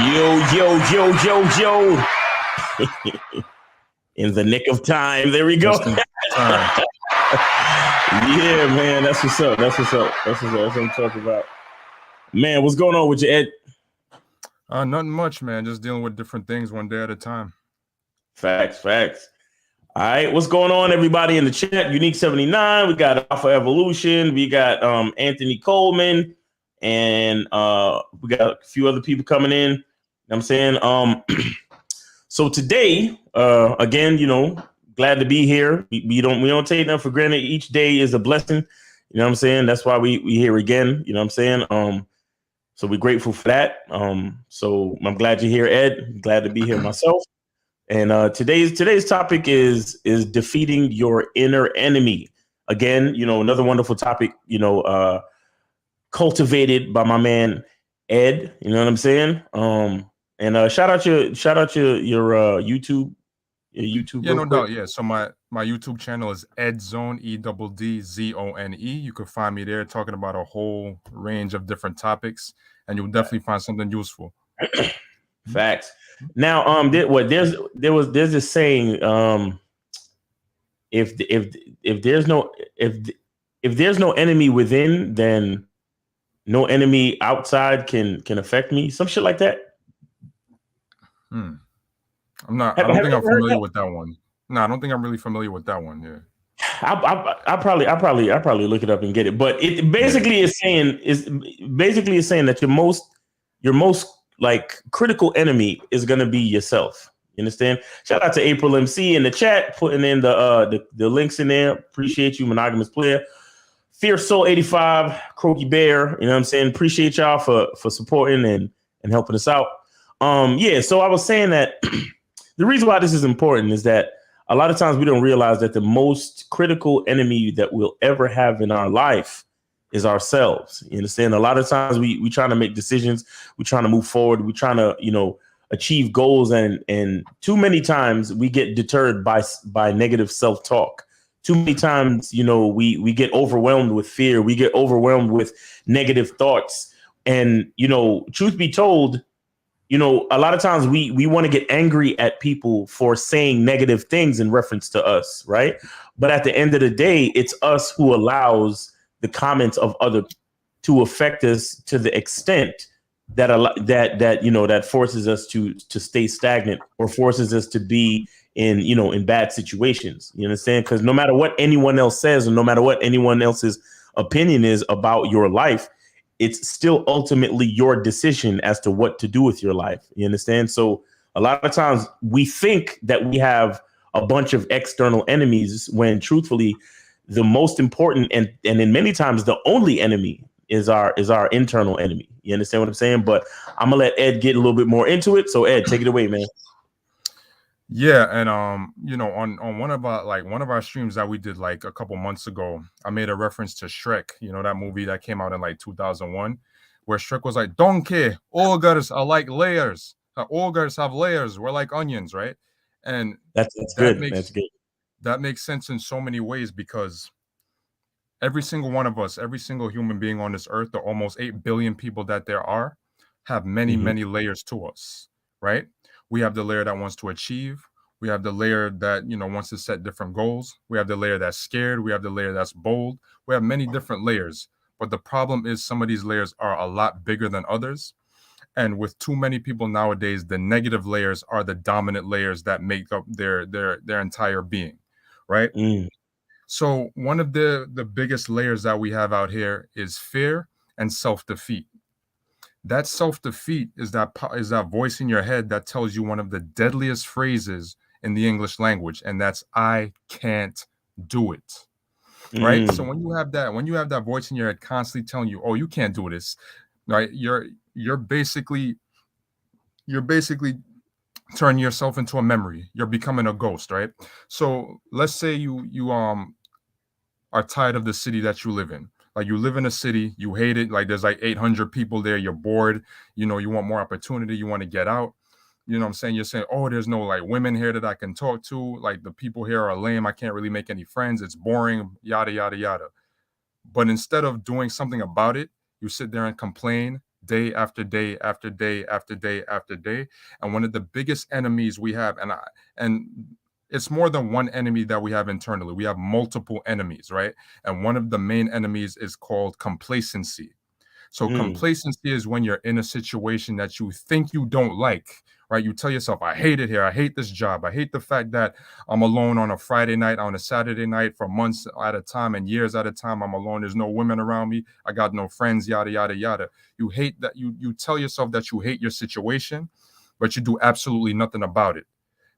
Yo, yo, yo, yo, yo. In the nick of time. There we go. Just in time. Yeah, man. That's what's up. That's what's up. That's what I'm talking about. Man, what's going on with you, Ed? Nothing much, man. Just dealing with different things one day at a time. Facts. All right, what's going on, everybody in the chat? Unique 79. We got Alpha Evolution. We got Anthony Coleman, and we got a few other people coming in. You know what I'm saying? So today, again, glad to be here. We don't take them for granted. Each day is a blessing. You know what I'm saying? That's why we here again. You know what I'm saying? So we're grateful for that. So I'm glad you're here, Ed. Glad to be here myself. And today's topic is defeating your inner enemy. Again, another wonderful topic. Cultivated by my man Ed. You know what I'm saying? And shout out your YouTube. YouTube. Yeah, no doubt. Yeah. So my YouTube channel is Edzone, EDDZone. You can find me there talking about a whole range of different topics, and you'll definitely find something useful. Facts. Now, there's this saying, if there's no enemy within, then no enemy outside can affect me. Some shit like that. I don't think I'm familiar with that one. No, I don't think I'm really familiar with that one. Yeah. I probably look it up and get it. But it basically is saying that your most like critical enemy is going to be yourself. You understand? Shout out to April MC in the chat, putting in the links in there. Appreciate you, Monogamous Player. Fierce Soul 85, Croaky Bear. You know what I'm saying? Appreciate y'all for supporting and helping us out. So I was saying that the reason why this is important is that a lot of times we don't realize that the most critical enemy that we'll ever have in our life is ourselves. You understand? A lot of times we trying to make decisions, we trying to move forward, we trying to, achieve goals, and too many times we get deterred by negative self-talk. Too many times, we get overwhelmed with fear, we get overwhelmed with negative thoughts. And, truth be told, a lot of times we want to get angry at people for saying negative things in reference to us, right? But at the end of the day, it's us who allows the comments of others to affect us to the extent that forces us to stay stagnant or forces us to be in bad situations. You understand? Because no matter what anyone else says, and no matter what anyone else's opinion is about your life, it's still ultimately your decision as to what to do with your life. You understand? So a lot of times we think that we have a bunch of external enemies when truthfully the most important and in many times the only enemy is our internal enemy. You understand what I'm saying? But I'm gonna let Ed get a little bit more into it. So Ed, take it away, man. Yeah, and on one of our streams that we did like a couple months ago, I made a reference to Shrek, that movie that came out in like 2001, where Shrek was like, "Donkey, ogres are like layers. Ogres have layers. We're like onions, right?" And that's good. That's good. That makes sense in so many ways, because every single one of us, every single human being on this earth, the almost 8 billion people that there are, have many layers to us, right? We have the layer that wants to achieve. We have the layer that, wants to set different goals. We have the layer that's scared. We have the layer that's bold. We have many different layers. But the problem is some of these layers are a lot bigger than others. And with too many people nowadays, the negative layers are the dominant layers that make up their entire being, right? So one of the biggest layers that we have out here is fear and self-defeat. That self-defeat is that voice in your head that tells you one of the deadliest phrases in the English language, and that's "I can't do it." Right? So when you have that voice in your head constantly telling you, "Oh, you can't do this," right? You're basically turning yourself into a memory. You're becoming a ghost, right? So let's say you are tired of the city that you live in. Like, you live in a city, you hate it. Like, there's like 800 people there. You're bored. You want more opportunity. You want to get out. You know what I'm saying? You're saying, "Oh, there's no like women here that I can talk to. Like, the people here are lame. I can't really make any friends. It's boring, yada, yada, yada." But instead of doing something about it, you sit there and complain, day after day after day after day after day. And one of the biggest enemies we have, and it's more than one enemy that we have internally. We have multiple enemies, right? And one of the main enemies is called complacency. So Mm, complacency is when you're in a situation that you think you don't like, right? You tell yourself, I hate it here. I hate this job. I hate the fact that I'm alone on a Friday night, on a Saturday night for months at a time and years at a time. I'm alone. There's no women around me. I got no friends, yada, yada, yada. You hate that. You tell yourself that you hate your situation, but you do absolutely nothing about it.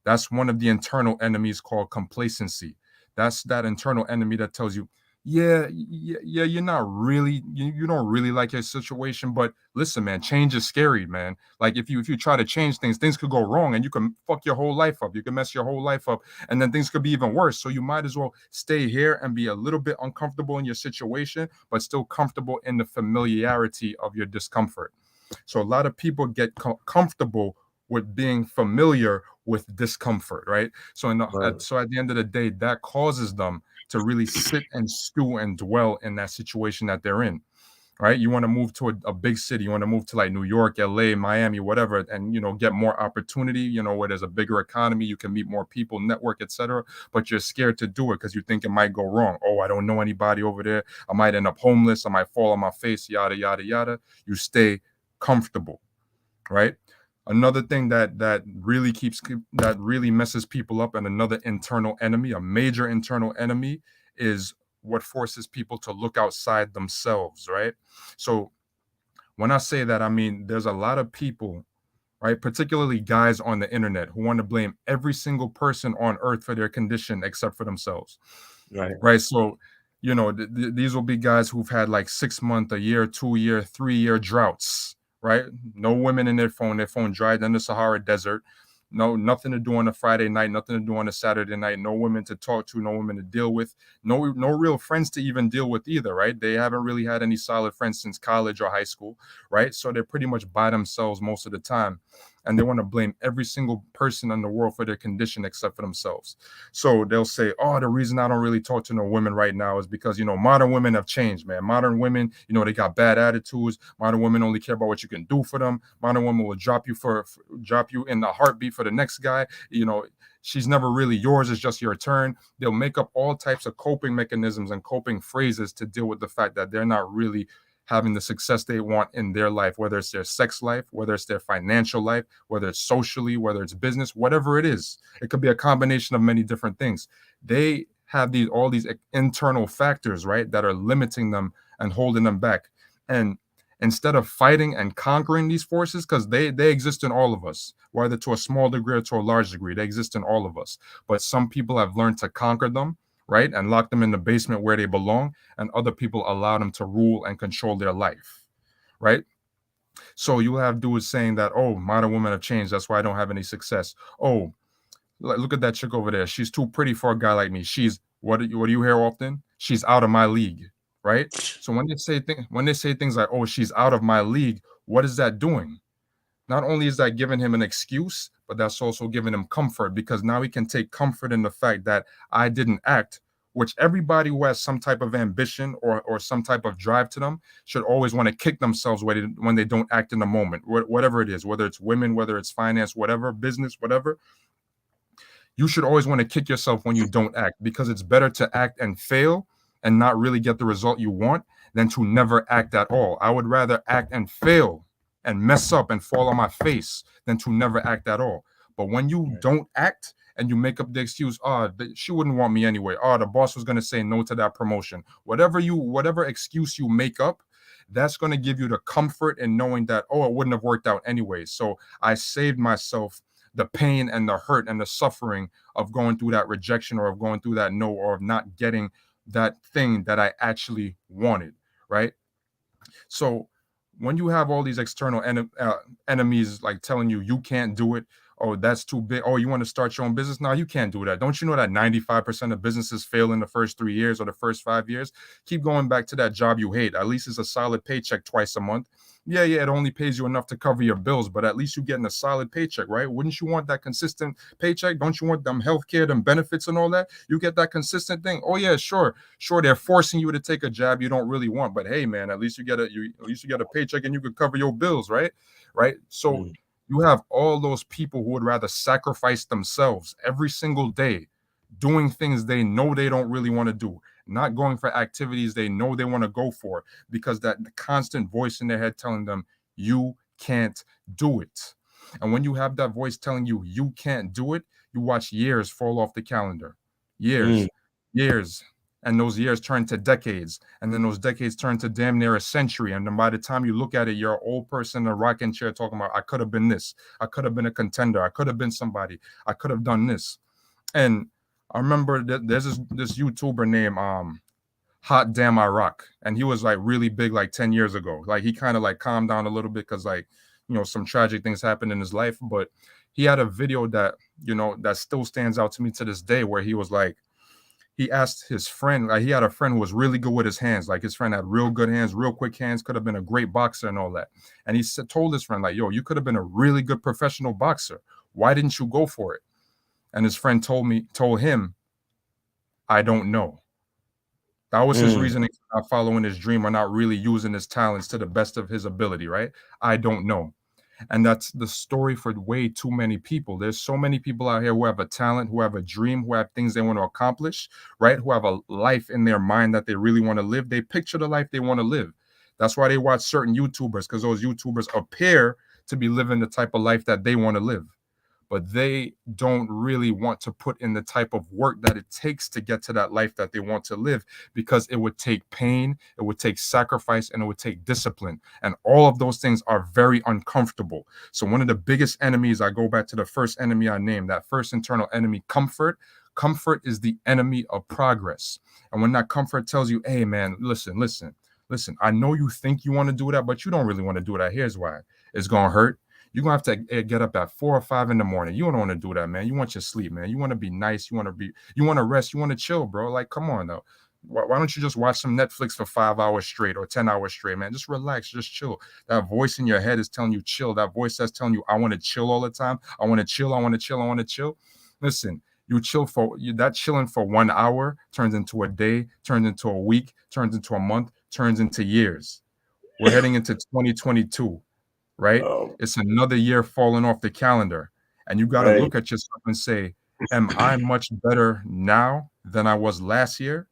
That's one of the internal enemies called complacency. That's that internal enemy that tells you, yeah, you're not really, you don't really like your situation, but listen, man, change is scary, man. Like if you try to change things, things could go wrong, and you can fuck your whole life up. You can mess your whole life up, and then things could be even worse. So you might as well stay here and be a little bit uncomfortable in your situation, but still comfortable in the familiarity of your discomfort. So a lot of people get comfortable with being familiar with discomfort, right? So right. so at the end of the day, that causes them to really sit and stew and dwell in that situation that they're in, right? You want to move to a big city, you want to move to like New York, LA, Miami, whatever, and get more opportunity, where there's a bigger economy, you can meet more people, network, etc. But you're scared to do it because you think it might go wrong. Oh, I don't know anybody over there. I might end up homeless. I might fall on my face, yada, yada, yada. You stay comfortable, right? Another thing that really messes people up, and another internal enemy, a major internal enemy, is what forces people to look outside themselves, right? So when I say that, I mean there's a lot of people, right, particularly guys on the internet, who want to blame every single person on earth for their condition except for themselves, Right. right? So these will be guys who've had like 6 month, a year, 2 year, 3 year droughts, right? No women in their phone dried in the Sahara Desert. No, nothing to do on a Friday night, nothing to do on a Saturday night, no women to talk to, no women to deal with, no real friends to even deal with either, right? They haven't really had any solid friends since college or high school, right? So they're pretty much by themselves most of the time. And they want to blame every single person in the world for their condition except for themselves. So they'll say, oh, the reason I don't really talk to no women right now is because, modern women have changed, man. Modern women, they got bad attitudes. Modern women only care about what you can do for them. Modern women will drop you in the heartbeat for the next guy. She's never really yours. It's just your turn. They'll make up all types of coping mechanisms and coping phrases to deal with the fact that they're not really having the success they want in their life, whether it's their sex life, whether it's their financial life, whether it's socially, whether it's business, whatever it is. It could be a combination of many different things. They have all these internal factors, right, that are limiting them and holding them back. And instead of fighting and conquering these forces, because they exist in all of us, whether to a small degree or to a large degree, they exist in all of us. But some people have learned to conquer them, right, and lock them in the basement where they belong, and other people allow them to rule and control their life, right? So you have dudes saying that, oh, modern women have changed, that's why I don't have any success. Oh, look at that chick over there, she's too pretty for a guy like me. She's what do you hear often? She's out of my league, right? So when they say things like, oh, she's out of my league, what is that doing? Not only is that giving him an excuse, but that's also giving him comfort, because now he can take comfort in the fact that I didn't act, which everybody who has some type of ambition or some type of drive to them should always want to kick themselves when they don't act in the moment, whatever it is, whether it's women, whether it's finance, whatever, business, whatever. You should always want to kick yourself when you don't act, because it's better to act and fail and not really get the result you want than to never act at all. I would rather act and fail and mess up and fall on my face than to never act at all. But when you don't act and you make up the excuse, oh, she wouldn't want me anyway. Oh, the boss was going to say no to that promotion. Whatever excuse you make up, that's going to give you the comfort in knowing that, oh, it wouldn't have worked out anyway. So I saved myself the pain and the hurt and the suffering of going through that rejection, or of going through that no, or of not getting that thing that I actually wanted, right? So when you have all these external enemies like telling you can't do it, Oh, that's too big. Oh, you want to start your own business? No, you can't do that. Don't you know that 95% of businesses fail in the first 3 years or the first 5 years? Keep going back to that job you hate. At least it's a solid paycheck twice a month. Yeah, it only pays you enough to cover your bills, but at least you're getting a solid paycheck, right? Wouldn't you want that consistent paycheck? Don't you want them healthcare, them benefits and all that? You get that consistent thing. Oh yeah, sure. They're forcing you to take a job you don't really want, but hey, man, at least you get a paycheck and you could cover your bills, right? Right. So you have all those people who would rather sacrifice themselves every single day, doing things they know they don't really want to do, not going for activities they know they want to go for, because that constant voice in their head telling them, you can't do it. And when you have that voice telling you you can't do it, you watch years fall off the calendar. Years. And those years turn to decades. And then those decades turn to damn near a century. And then by the time you look at it, you're an old person in a rocking chair talking about, I could have been this. I could have been a contender. I could have been somebody. I could have done this. And I remember that there's this YouTuber named Hot Damn I Rock. And he was like really big like 10 years ago. Like he kind of like calmed down a little bit because like, some tragic things happened in his life. But he had a video that, that still stands out to me to this day, where he was like, he asked his friend, like he had a friend who was really good with his hands. Like his friend had real good hands, real quick hands, could have been a great boxer and all that. And he told his friend like, yo, you could have been a really good professional boxer. Why didn't you go for it? And his friend told him, I don't know. That was his reasoning for not following his dream or not really using his talents to the best of his ability, right? I don't know. And that's the story for way too many people. There's so many people out here who have a talent, who have a dream, who have things they want to accomplish, right? Who have a life in their mind that they really want to live. They picture the life they want to live. That's why they watch certain YouTubers, because those YouTubers appear to be living the type of life that they want to live. But they don't really want to put in the type of work that it takes to get to that life that they want to live, because it would take pain, it would take sacrifice, and it would take discipline. And all of those things are very uncomfortable. So one of the biggest enemies, I go back to the first enemy I named, that first internal enemy, comfort. Comfort is the enemy of progress. And when that comfort tells you, hey, man, listen, I know you think you want to do that, but you don't really want to do that. Here's why. It's going to hurt. You're going to have to get up at 4 or 5 in the morning. You don't want to do that, man. You want your sleep, man. You want to be nice. You want to rest. You want to chill, bro. Like, come on, though. Why don't you just watch some Netflix for 5 hours straight or 10 hours straight, man? Just relax. Just chill. That voice in your head is telling you chill. That voice that's telling you, I want to chill all the time. I want to chill. I want to chill. I want to chill. Listen, that chilling for 1 hour turns into a day, turns into a week, turns into a month, turns into years. We're heading into 2022. Right? It's another year falling off the calendar. And you got to look at yourself and say, am I much better now than I was last year?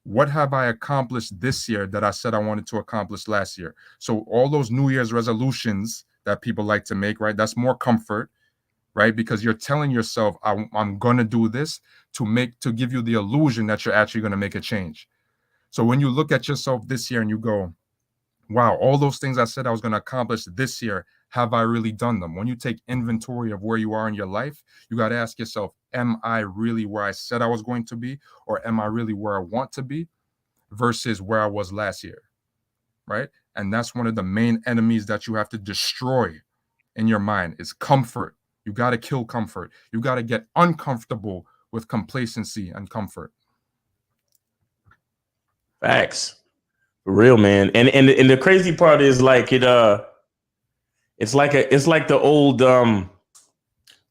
What have I accomplished this year that I said I wanted to accomplish last year? So all those New Year's resolutions that people like to make, right? That's more comfort, right? Because you're telling yourself, I'm going to do this to give you the illusion that you're actually going to make a change. So when you look at yourself this year and you go, wow, all those things I said I was going to accomplish this year, have I really done them? When you take inventory of where you are in your life, you got to ask yourself, am I really where I said I was going to be? Or am I really where I want to be versus where I was last year, right? And that's one of the main enemies that you have to destroy in your mind is comfort. You got to kill comfort. You got to get uncomfortable with complacency and comfort. Facts. For real, man. And the crazy part is like it's like the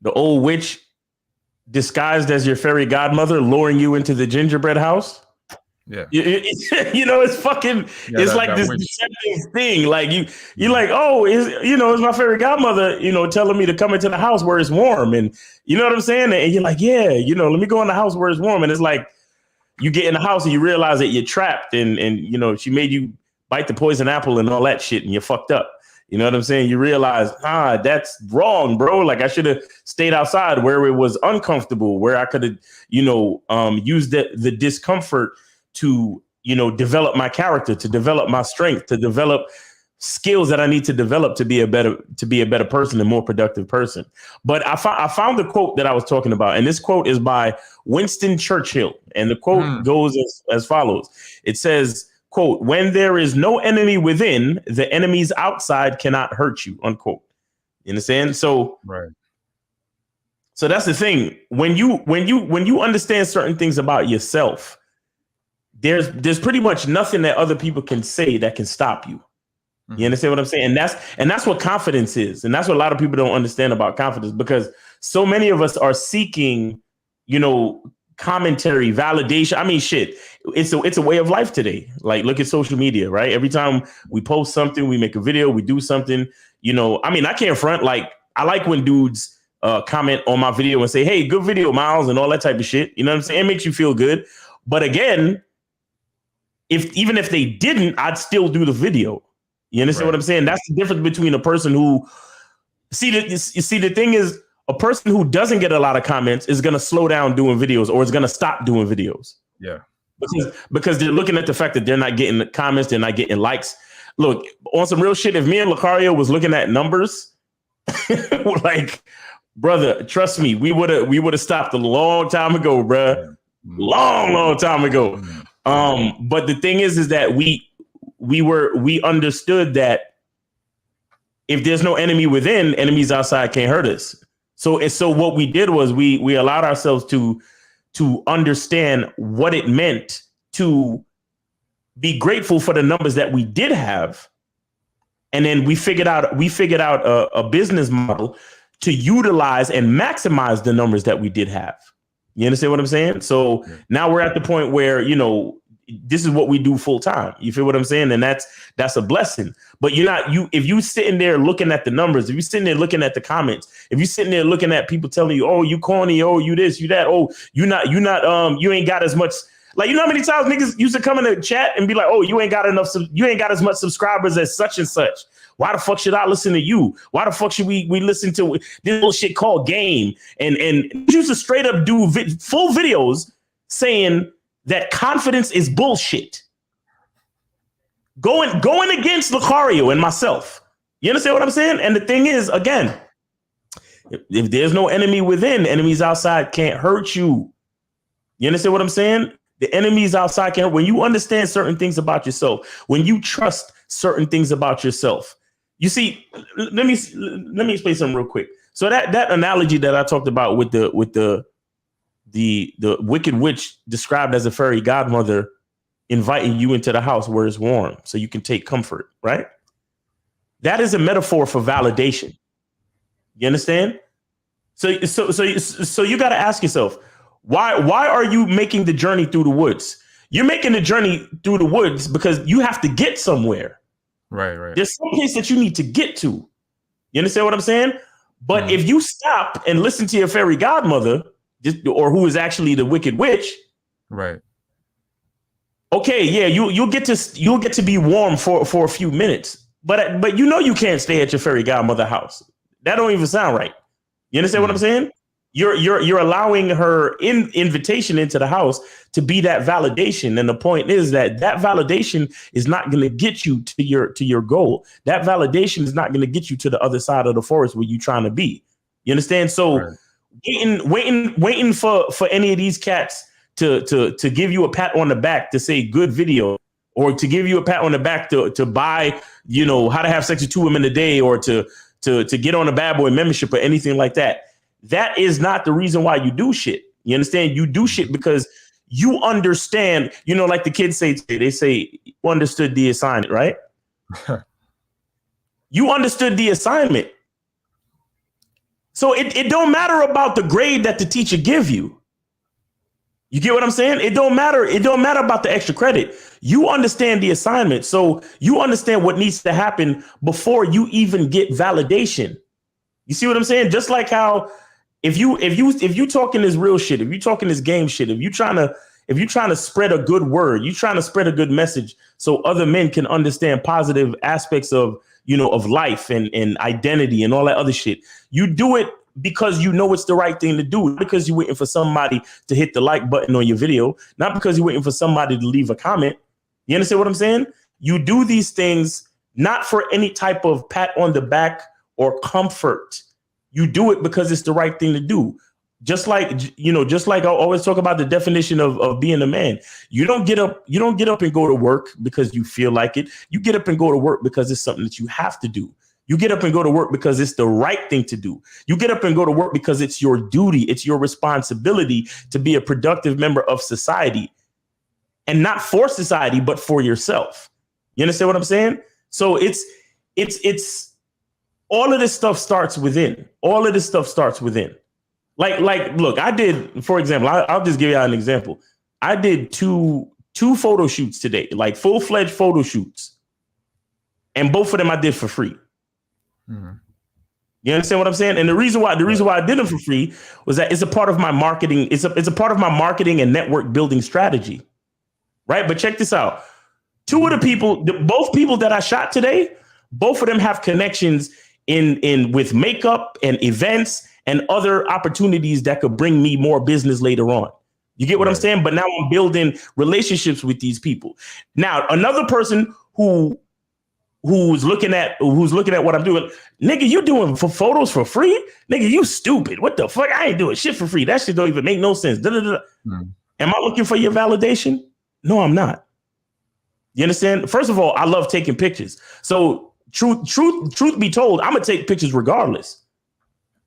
old witch disguised as your fairy godmother luring you into the gingerbread house. Yeah. It's fucking it's like this deceptive thing. Like you're like, oh, it's my fairy godmother, telling me to come into the house where it's warm. And you know what I'm saying? And you're like, yeah, let me go in the house where it's warm. And it's like you get in the house and you realize that you're trapped and she made you bite the poison apple and all that shit and you're fucked up. You know what I'm saying? You realize, that's wrong, bro. Like I should have stayed outside where it was uncomfortable, where I could have, used the discomfort to, develop my character, to develop my strength, to develop skills that I need to develop to be a better person, a more productive person. But I found the quote that I was talking about, and this quote is by Winston Churchill, and the quote goes as follows. It says, quote, "When there is no enemy within, the enemies outside cannot hurt you," unquote. You understand? So right. So that's the thing. When you understand certain things about yourself, there's pretty much nothing that other people can say that can stop you. You understand what I'm saying? And that's what confidence is. And that's what a lot of people don't understand about confidence, because so many of us are seeking, commentary, validation. I mean, shit, it's a way of life today. Like, look at social media, right? Every time we post something, we make a video, we do something, I mean, I can't front. Like, I like when dudes comment on my video and say, hey, good video, Miles, and all that type of shit. You know what I'm saying? It makes you feel good. But again, even if they didn't, I'd still do the video. You understand what I'm saying? That's the difference between a person who the thing is, a person who doesn't get a lot of comments is going to slow down doing videos, or is going to stop doing videos. Yeah. Because they're looking at the fact that they're not getting the comments, they're not getting likes. Look, on some real shit, if me and Lucario was looking at numbers, like, brother, trust me, we would have stopped a long time ago, bruh. Long time ago. But the thing is that we understood that if there's no enemy within, enemies outside can't hurt us. So what we did was we allowed ourselves to understand what it meant to be grateful for the numbers that we did have. And then we figured out a business model to utilize and maximize the numbers that we did have. You understand what I'm saying? So now we're at the point where, this is what we do full time. You feel what I'm saying? And that's a blessing. But if you sitting there looking at the numbers, if you sitting there looking at the comments, if you sitting there looking at people telling you, oh, you corny, oh, you this, you that, oh, you ain't got as much. Like, how many times niggas used to come in the chat and be like, oh, you ain't got as much subscribers as such and such. Why the fuck should I listen to you? Why the fuck should we listen to this little shit called game? And used to straight up do full videos saying that confidence is bullshit. Going against Lucario and myself. You understand what I'm saying? And the thing is, again, if there's no enemy within, enemies outside can't hurt you. You understand what I'm saying? The enemies outside can't. When you understand certain things about yourself, when you trust certain things about yourself, you see. Let me explain something real quick. So that analogy that I talked about with the wicked witch described as a fairy godmother inviting you into the house where it's warm so you can take comfort, right? That is a metaphor for validation. You understand? So you got to ask yourself, why are you making the journey through the woods? You're making the journey through the woods because you have to get somewhere. Right. There's some place that you need to get to. You understand what I'm saying? But if you stop and listen to your fairy godmother, or who is actually the wicked witch, right? Okay, yeah, you'll get to be warm for a few minutes, but you can't stay at your fairy godmother house. That don't even sound right. You understand what I'm saying? You're allowing her invitation into the house to be that validation, and the point is that validation is not going to get you to your goal. That validation is not going to get you to the other side of the forest where you're trying to be. You understand? So. Right. Waiting for any of these cats to give you a pat on the back to say good video, or to give you a pat on the back to buy, how to have sex with 2 women a day, or to get on a bad boy membership or anything like that. That is not the reason why you do shit. You understand? You do shit because you understand, like the kids say today, they say, you understood the assignment, right? You understood the assignment. So it don't matter about the grade that the teacher give you. You get what I'm saying? It don't matter. It don't matter about the extra credit. You understand the assignment. So you understand what needs to happen before you even get validation. You see what I'm saying? Just like how if you talking this real shit, if you talking this game shit, if you trying to spread a good word, you trying to spread a good message so other men can understand positive aspects of life and identity and all that other shit. You do it because it's the right thing to do, not because you're waiting for somebody to hit the like button on your video, not because you're waiting for somebody to leave a comment. You understand what I'm saying? You do these things not for any type of pat on the back or comfort. You do it because it's the right thing to do. Just like I always talk about the definition of being a man. You don't get up and go to work because you feel like it. You get up and go to work because it's something that you have to do. You get up and go to work because it's the right thing to do. You get up and go to work because it's your duty. It's your responsibility to be a productive member of society, and not for society, but for yourself. You understand what I'm saying? So it's all of this stuff starts within. All of this stuff starts within. Like, look, I did, for example, I'll just give you an example. I did two photo shoots today, like full-fledged photo shoots. And both of them I did for free. Mm-hmm. You understand what I'm saying? And the reason why I did them for free was that it's a part of my marketing. It's a part of my marketing and network building strategy. Right. But check this out. Two of the people, both people that I shot today, both of them have connections in with makeup and events and other opportunities that could bring me more business later on. You get what I'm saying? But now I'm building relationships with these people. Now, another person who's looking at what I'm doing, nigga, you doing for photos for free? Nigga, you stupid. What the fuck? I ain't doing shit for free. That shit don't even make no sense. Am I looking for your validation? No, I'm not. You understand? First of all, I love taking pictures. So truth be told, I'm gonna take pictures regardless.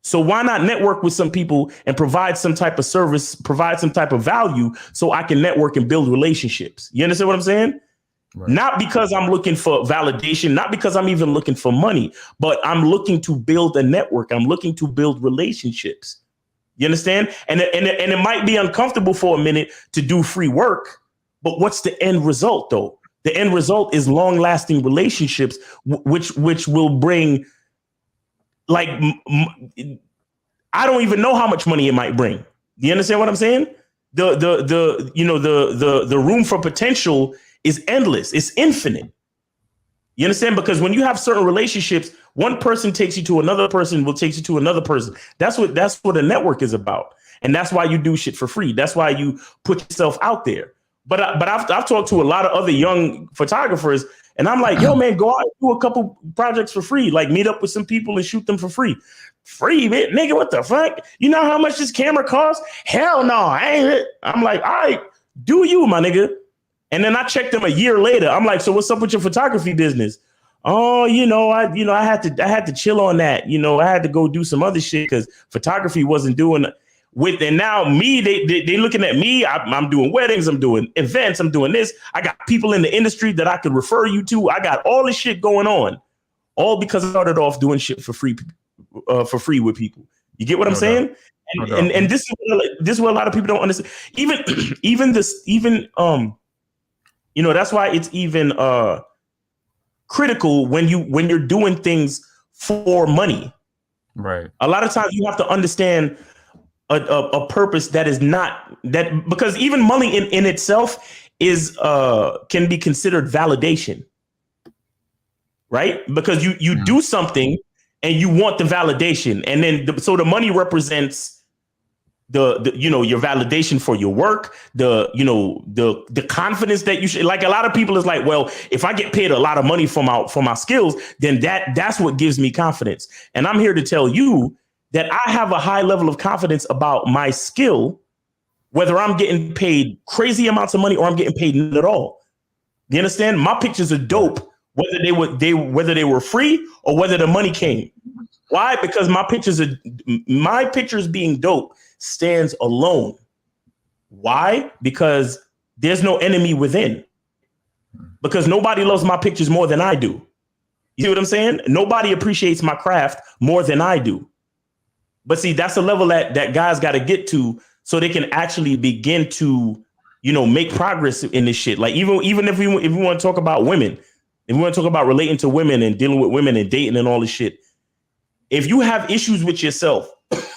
So why not network with some people and provide some type of service, provide some type of value so I can network and build relationships? You understand what I'm saying? Right. Not because I'm looking for validation, not because I'm even looking for money, but I'm looking to build a network. I'm looking to build relationships. You understand? And it might be uncomfortable for a minute to do free work, but what's the end result though? The end result is long lasting relationships, which will bring like, I don't even know how much money it might bring. Do you understand what I'm saying? The room for potential is endless. It's infinite. You understand? Because when you have certain relationships, one person takes you to another person, will take you to another person. That's what a network is about. And that's why you do shit for free. That's why you put yourself out there. But I've talked to a lot of other young photographers, and I'm like, yo, man, go out and do a couple projects for free. Like meet up with some people and shoot them for free. Free, man, nigga, what the fuck? You know how much this camera costs? Hell no, I ain't. I'm like, all right, do you, my nigga. And then I checked them a year later. I'm like, so what's up with your photography business? Oh, I had to chill on that. I had to go do some other shit because photography wasn't doing with. And now me, they looking at me. I'm doing weddings. I'm doing events. I'm doing this. I got people in the industry that I could refer you to. I got all this shit going on, all because I started off doing shit for free with people. You get what I'm saying? And this is what a lot of people don't understand. That's why it's even critical when you're doing things for money. Right. A lot of times you have to understand a purpose that is not that, because even money in itself is can be considered validation. Right? Because you do something and you want the validation, and then so the money represents the your validation for your work, the confidence that you should. Like a lot of people is like, well, if I get paid a lot of money for my skills, then that's what gives me confidence. And I'm here to tell you that I have a high level of confidence about my skill, whether I'm getting paid crazy amounts of money or I'm getting paid none at all. You understand? My pictures are dope, whether they were free or whether the money came. Why? Because my pictures being dope stands alone. Why? Because there's no enemy within. Because nobody loves my pictures more than I do. You see what I'm saying? Nobody appreciates my craft more than I do. But see, that's a level that guys got to get to so they can actually begin to, make progress in this shit. Like even if we want to talk about women, if we want to talk about relating to women and dealing with women and dating and all this shit, if you have issues with yourself,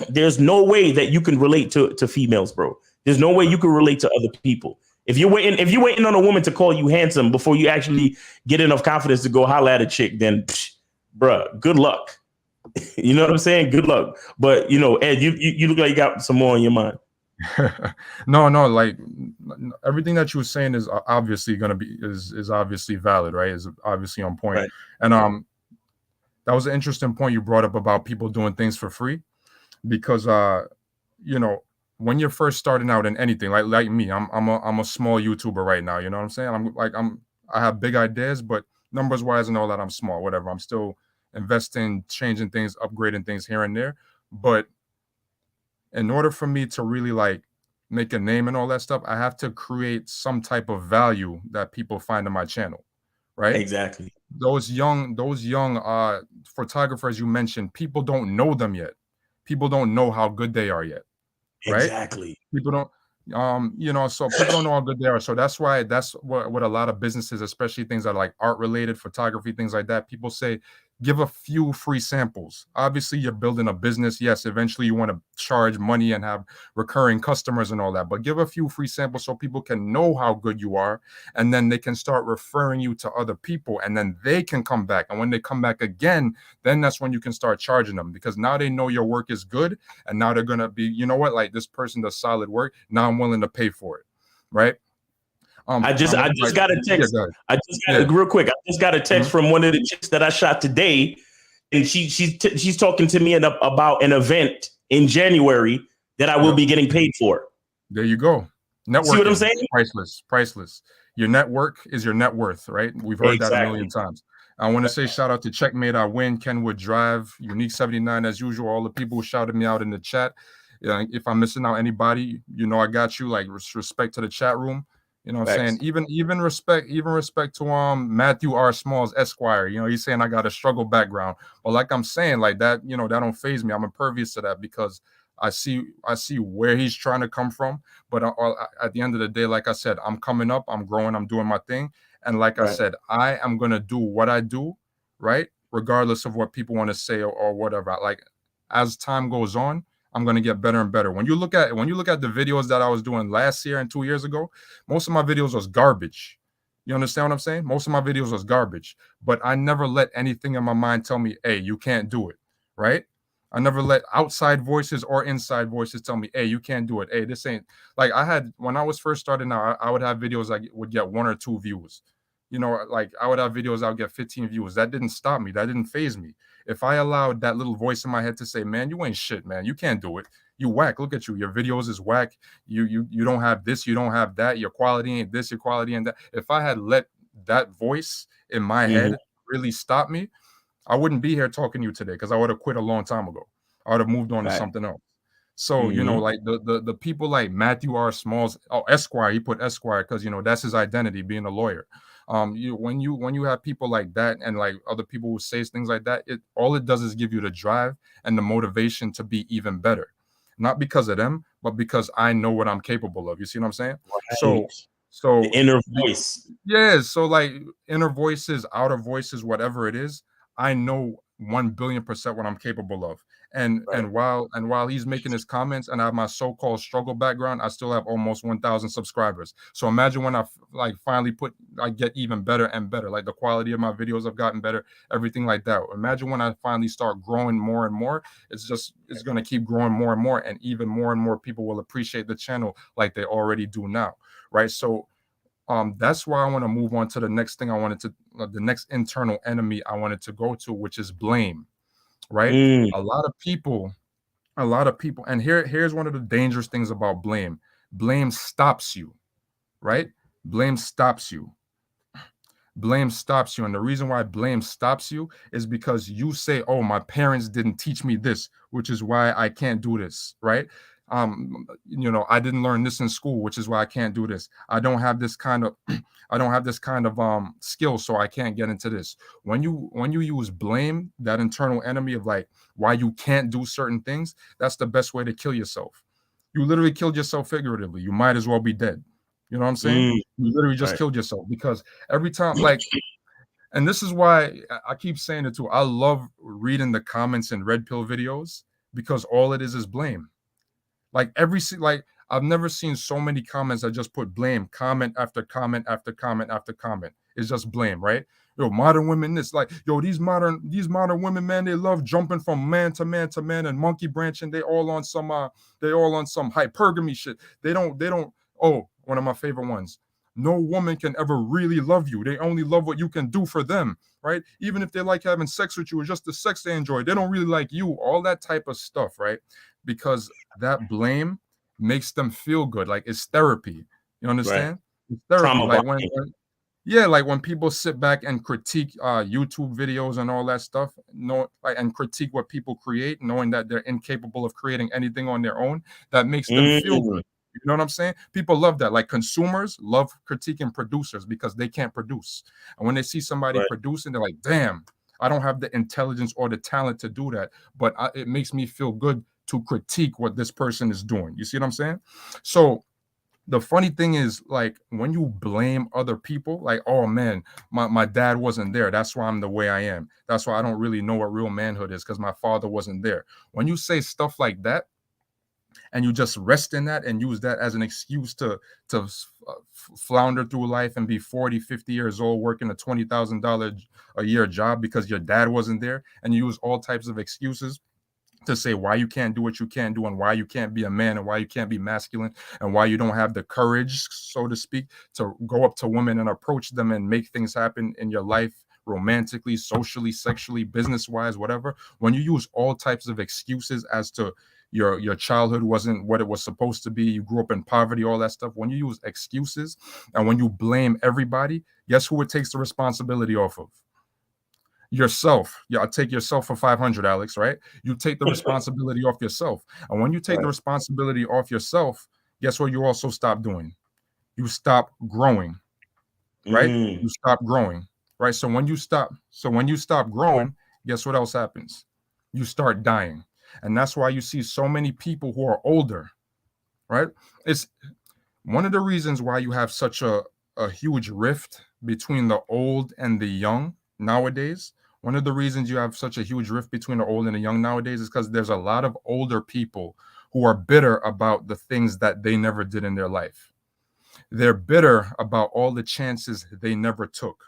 there's no way that you can relate to females, bro. There's no way you can relate to other people. If you're waiting on a woman to call you handsome before you actually get enough confidence to go holler at a chick, then, bruh, good luck. You know what I'm saying? Good luck. But Ed, you look like you got some more on your mind. No, like everything that you were saying is obviously gonna be is obviously valid, right? Is obviously on point. Right. And that was an interesting point you brought up about people doing things for free, because when you're first starting out in anything, like me, I'm a small YouTuber right now. You know what I'm saying? I have big ideas, but numbers wise and all that, I'm small. Whatever. I'm still investing, changing things, upgrading things here and there. But in order for me to really like make a name and all that stuff, I have to create some type of value that people find in my channel, right? Exactly. Those young photographers you mentioned, people don't know them yet. People don't know how good they are yet, right? Exactly. People don't so people don't know how good they are. So that's what a lot of businesses, especially things that are like art related, photography, things like that, people say give a few free samples. Obviously you're building a business. Yes, eventually you want to charge money and have recurring customers and all that, but give a few free samples so people can know how good you are, and then they can start referring you to other people, and then they can come back, and when they come back again, then that's when you can start charging them, because now they know your work is good, and now they're gonna be, you know what, like this person does solid work, now I'm willing to pay for it, right? I just got a text. Real quick. I just got a text from one of the chicks that I shot today, and she's talking to me about an event in January that I will be getting paid for. There you go. Networking. See what I'm saying? Priceless. Your network is your net worth, right? We've heard that a million times. I want to say shout out to Checkmate I Win, Kenwood Drive, Unique 79 as usual. All the people who shouted me out in the chat. If I'm missing out anybody, I got you. Like respect to the chat room. You know what I'm saying? Even respect to Matthew R. Smalls, Esquire. He's saying I got a struggle background. But like I'm saying, like that, that don't faze me. I'm impervious to that because I see where he's trying to come from. But at the end of the day, like I said, I'm coming up, I'm growing, I'm doing my thing. And like I said, I am gonna do what I do, right? Regardless of what people want to say or whatever. Like as time goes on, I'm gonna get better and better. When you look at the videos that I was doing last year and 2 years ago, most of my videos was garbage. You understand what I'm saying? Most of my videos was garbage, but I never let anything in my mind tell me, hey, you can't do it, right? I never let outside voices or inside voices tell me, hey, you can't do it. Hey, this ain't like when I was first starting out, I would have videos that would get 1 or 2 views. Like I would have videos, I would get 15 views. That didn't stop me. That didn't faze me. If I allowed that little voice in my head to say, man, you ain't shit, man. You can't do it. You whack. Look at you. Your videos is whack. You don't have this. You don't have that. Your quality ain't this. Your quality ain't that. If I had let that voice in my head really stop me, I wouldn't be here talking to you today because I would have quit a long time ago. I would have moved on to something else. So, like the people like Matthew R. Smalls, Esquire, he put Esquire because, that's his identity, being a lawyer. When you have people like that and like other people who say things like that, all it does is give you the drive and the motivation to be even better. Not because of them, but because I know what I'm capable of. You see what I'm saying? Right. So the inner voice. Yeah. So like inner voices, outer voices, whatever it is, I know 1,000,000,000% what I'm capable of. And while he's making his comments and I have my so-called struggle background, I still have almost 1,000 subscribers. So imagine when I finally get even better and better. Like the quality of my videos have gotten better, everything like that. Imagine when I finally start growing more and more. It's going to keep growing more and more people will appreciate the channel like they already do now, right? So that's why I want to move on to the next thing the next internal enemy I wanted to go to, which is blame, right? A lot of people, and here's one of the dangerous things about blame. Blame stops you, right? Blame stops you. Blame stops you. And the reason why blame stops you is because you say, oh, my parents didn't teach me this, which is why I can't do this, right? I didn't learn this in school, which is why I can't do this. I don't have this kind of skill, so I can't get into this. When you use blame, that internal enemy of like why you can't do certain things, that's the best way to kill yourself. You literally killed yourself figuratively. You might as well be dead. You know what I'm saying? You literally just killed yourself because every time, and this is why I keep saying it too. I love reading the comments in Red Pill videos because all it is blame. Like I've never seen so many comments that just put blame, comment after comment after comment after comment. It's just blame, right? Yo, modern women, it's like, yo, these modern women, man, they love jumping from man to man to man and monkey branching. They all on some hypergamy shit. They don't, oh, one of my favorite ones. No woman can ever really love you. They only love what you can do for them, right? Even if they like having sex with you or just the sex they enjoy, they don't really like you. All that type of stuff, right? Because that blame makes them feel good. Like it's therapy. You understand? It's therapy. Like Yeah, like when people sit back and critique YouTube videos and all that stuff, and critique what people create, knowing that they're incapable of creating anything on their own, that makes them feel Mm, good. You know what I'm saying? People love that. Like consumers love critiquing producers because they can't produce. And when they see somebody right. producing, they're like, damn, I don't have the intelligence or the talent to do that. But it makes me feel good to critique what this person is doing. You see what I'm saying? So the funny thing is, like, when you blame other people, like, oh man, my dad wasn't there, that's why I'm the way I am, that's why I don't really know what real manhood is, because my father wasn't there. When you say stuff like that and you just rest in that and use that as an excuse to flounder through life and be 40, 50 years old working a $20,000 a year job because your dad wasn't there, and you use all types of excuses to say why you can't do what you can't do and why you can't be a man and why you can't be masculine and why you don't have the courage, so to speak, to go up to women and approach them and make things happen in your life, romantically, socially, sexually, business wise, whatever. When you use all types of excuses as to your childhood wasn't what it was supposed to be, you grew up in poverty, all that stuff, when you use excuses and when you blame everybody, guess who it takes the responsibility off of? Yourself. Yeah, I take yourself for 500, Alex, right? You take the responsibility off yourself. And when you take the Right. responsibility off yourself, guess what you also stop doing? You stop growing, right? Mm, You stop growing, right? So when you stop growing, guess what else happens? You start dying. And that's why you see so many people who are older, right? It's one of the reasons why you have such a huge rift between the old and the young nowadays. One of the reasons you have such a huge rift between the old and the young nowadays is because there's a lot of older people who are bitter about the things that they never did in their life. They're bitter about all the chances they never took,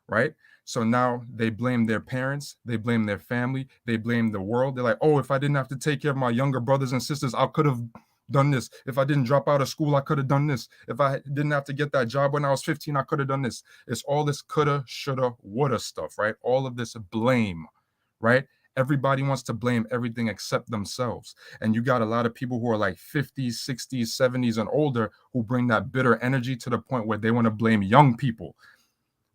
right? So now they blame their parents, they blame their family, they blame the world. They're like, oh, if I didn't have to take care of my younger brothers and sisters, I could have done this. If I didn't drop out of school, I could have done this. If I didn't have to get that job when I was 15, I could have done this. It's all this coulda, shoulda, woulda stuff, right? All of this blame, right? Everybody wants to blame everything except themselves. And you got a lot of people who are like 50s, 60s, 70s, and older who bring that bitter energy to the point where they want to blame young people.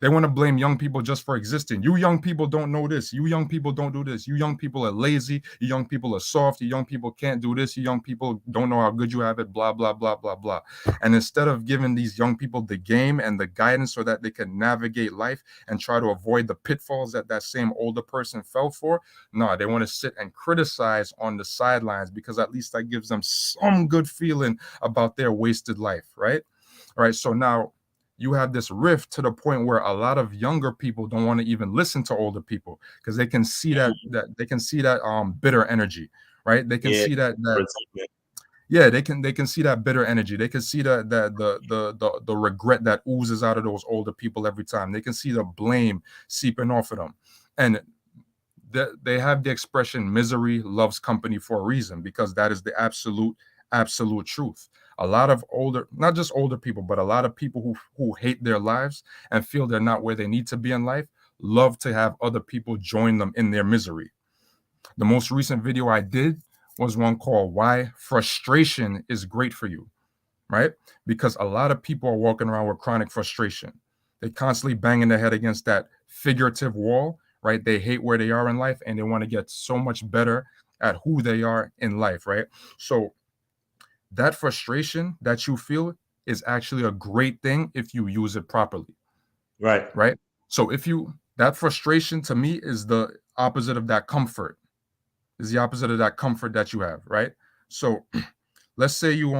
They want to blame young people just for existing. You young people don't know this. You young people don't do this. You young people are lazy. You young people are soft. You young people can't do this. You young people don't know how good you have it, blah, blah, blah, blah, blah. And instead of giving these young people the game and the guidance so that they can navigate life and try to avoid the pitfalls that that same older person fell for, no, they want to sit and criticize on the sidelines because at least that gives them some good feeling about their wasted life, right? All right. So now you have this rift to the point where a lot of younger people don't want to even listen to older people because they can see that bitter energy, right? They can yeah. see that Resentment. yeah, they can see that bitter energy. They can see that the regret that oozes out of those older people every time. They can see the blame seeping off of them. And they have the expression misery loves company for a reason, because that is the absolute truth. A lot of older, not just older people, but a lot of people who hate their lives and feel they're not where they need to be in life love to have other people join them in their misery. The most recent video I did was one called Why Frustration is Great for You, right? Because a lot of people are walking around with chronic frustration. They constantly banging their head against that figurative wall, right? They hate where they are in life and they want to get so much better at who they are in life, right? So that frustration that you feel is actually a great thing if you use it properly, Right. right? So if you that frustration to me is the opposite of that comfort. Is the opposite of that comfort that you have, right? So let's say you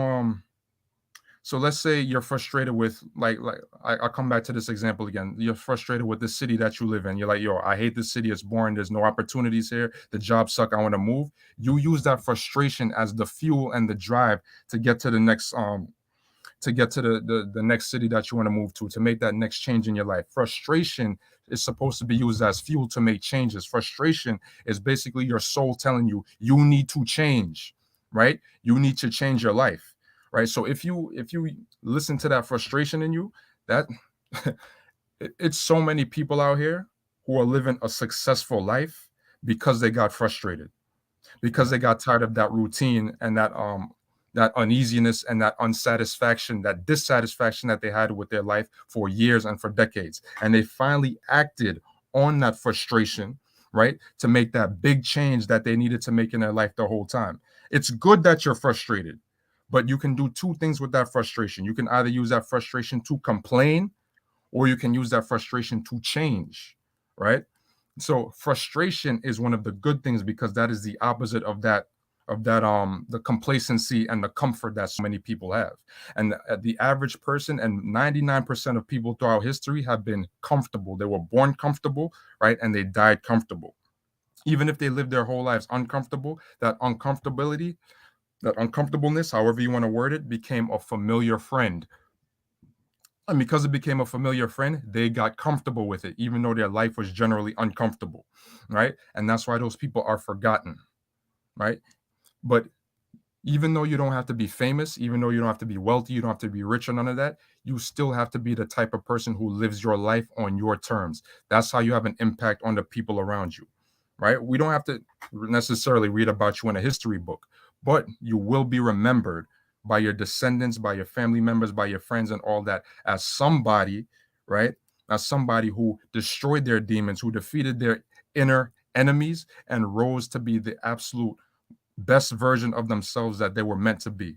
so let's say you're frustrated with I come back to this example again. You're frustrated with the city that you live in. You're like, yo, I hate this city. It's boring. There's no opportunities here. The jobs suck. I want to move. You use that frustration as the fuel and the drive to get to the next the next city that you want to move to make that next change in your life. Frustration is supposed to be used as fuel to make changes. Frustration is basically your soul telling you you need to change, right? You need to change your life, right? So if you listen to that frustration in you, that it's so many people out here who are living a successful life because they got frustrated, because they got tired of that routine and that uneasiness and that unsatisfaction, that dissatisfaction that they had with their life for years and for decades. And they finally acted on that frustration, right, to make that big change that they needed to make in their life the whole time. It's good that you're frustrated, but you can do two things with that frustration. You can either use that frustration to complain, or you can use that frustration to change, right? So frustration is one of the good things, because that is the opposite of that the complacency and the comfort that so many people have. And the average person, and 99% of people throughout history, have been comfortable. They were born comfortable, right? And they died comfortable. Even if they lived their whole lives uncomfortable, that uncomfortableness, however you want to word it, became a familiar friend. And because it became a familiar friend, they got comfortable with it, even though their life was generally uncomfortable, right? And that's why those people are forgotten, right? But even though you don't have to be famous, even though you don't have to be wealthy, you don't have to be rich or none of that, you still have to be the type of person who lives your life on your terms. That's how you have an impact on the people around you, right? We don't have to necessarily read about you in a history book, but you will be remembered by your descendants, by your family members, by your friends, and all that, as somebody, right? As somebody who destroyed their demons, who defeated their inner enemies, and rose to be the absolute best version of themselves that they were meant to be.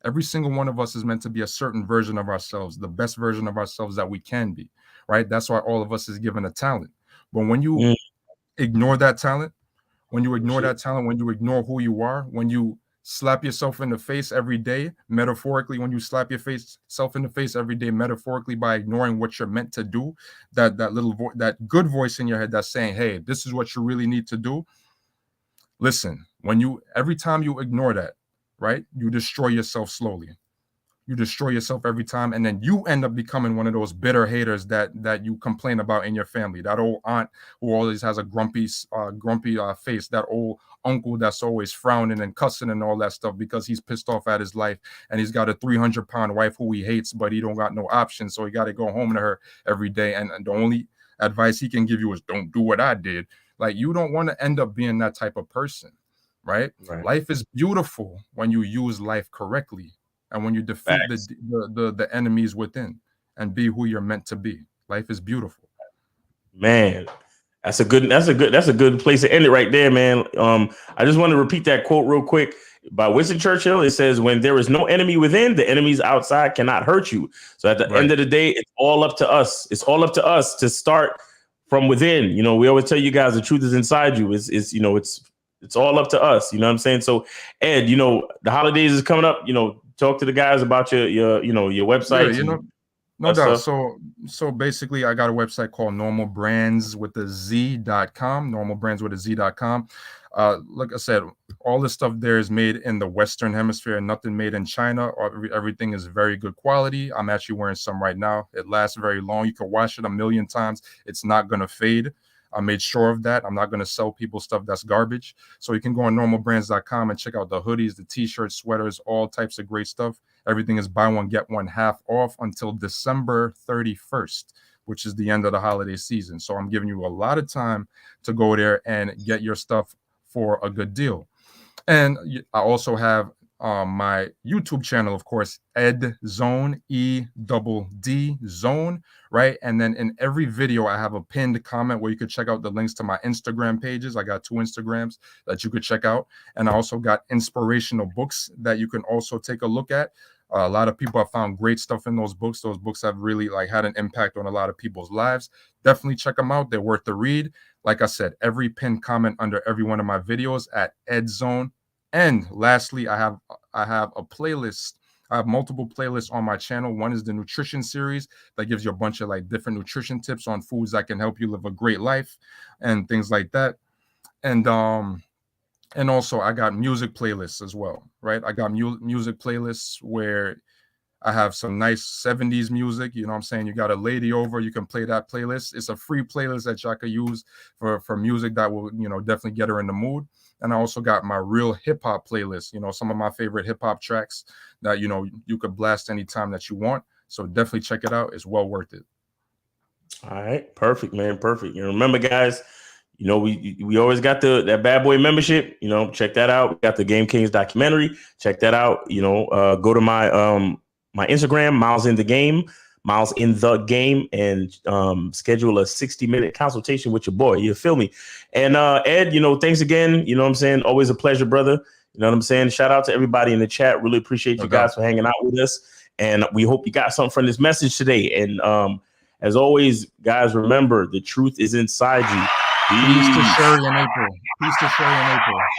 Every single one of us is meant to be a certain version of ourselves, the best version of ourselves that we can be, right? That's why all of us is given a talent. But when you ignore that talent, when you ignore who you are, when you slap yourself in the face every day, metaphorically, when you slap yourself in the face every day, metaphorically, by ignoring what you're meant to do, that that good voice in your head that's saying, hey, this is what you really need to do. Listen, every time you ignore that, right, you destroy yourself slowly. You destroy yourself every time, and then you end up becoming one of those bitter haters that you complain about in your family. That old aunt who always has a grumpy face. That old uncle that's always frowning and cussing and all that stuff because he's pissed off at his life, and he's got a 300-pound wife who he hates, but he don't got no options, so he got to go home to her every day. And the only advice he can give you is don't do what I did. Like, you don't want to end up being that type of person, right? Life is beautiful when you use life correctly. And when you defeat the enemies within and be who you're meant to be, life is beautiful. Man, that's a good place to end it right there, man. I just want to repeat that quote real quick by Winston Churchill. It says, "When there is no enemy within, the enemies outside cannot hurt you." So at the end of the day, it's all up to us. It's all up to us to start from within. You know, we always tell you guys the truth is inside you. It's all up to us. You know what I'm saying? So Ed, you know, the holidays is coming up. You know, talk to the guys about your website. Yeah, no doubt. So basically, I got a website called normalbrandswithaz.com. Normalbrandswithaz.com. Like I said, all this stuff there is made in the Western Hemisphere, and nothing made in China. Everything is very good quality. I'm actually wearing some right now. It lasts very long. You can wash it 1,000,000 times. It's not gonna fade. I made sure of that. I'm not going to sell people stuff that's garbage. So you can go on normalbrands.com and check out the hoodies, the t-shirts, sweaters, all types of great stuff. Everything is buy one, get one half off until December 31st, which is the end of the holiday season. So I'm giving you a lot of time to go there and get your stuff for a good deal. And I also have my YouTube channel, of course, Ed Zone, EDD Zone, right? And then in every video, I have a pinned comment where you could check out the links to my Instagram pages. I got 2 Instagrams that you could check out. And I also got inspirational books that you can also take a look at. A lot of people have found great stuff in those books. Those books have really had an impact on a lot of people's lives. Definitely check them out. They're worth the read. Like I said, every pinned comment under every one of my videos at Ed Zone. And lastly, I have a playlist. I have multiple playlists on my channel. One is the nutrition series that gives you a bunch of different nutrition tips on foods that can help you live a great life and things like that. And also I got music playlists as well, right? I got music playlists where I have some nice 70s music. You know what I'm saying? You got a lady over, you can play that playlist. It's a free playlist that y'all could use for music that will, definitely get her in the mood. And I also got my real hip hop playlist, some of my favorite hip hop tracks that, you could blast anytime that you want. So definitely check it out. It's well worth it. All right. Perfect, man. Perfect. You remember, guys, You know, we always got that bad boy membership. You know, check that out. We got the Game Kings documentary. Check that out. You know, go to my my Instagram, Miles in the Game, and schedule a 60-minute consultation with your boy. You feel me? And Ed, you know, thanks again. You know what I'm saying? Always a pleasure, brother. You know what I'm saying? Shout out to everybody in the chat. Really appreciate you guys for hanging out with us. And we hope you got something from this message today. And as always, guys, remember, the truth is inside you. Peace to Sherry and April. Peace to Sherry and April.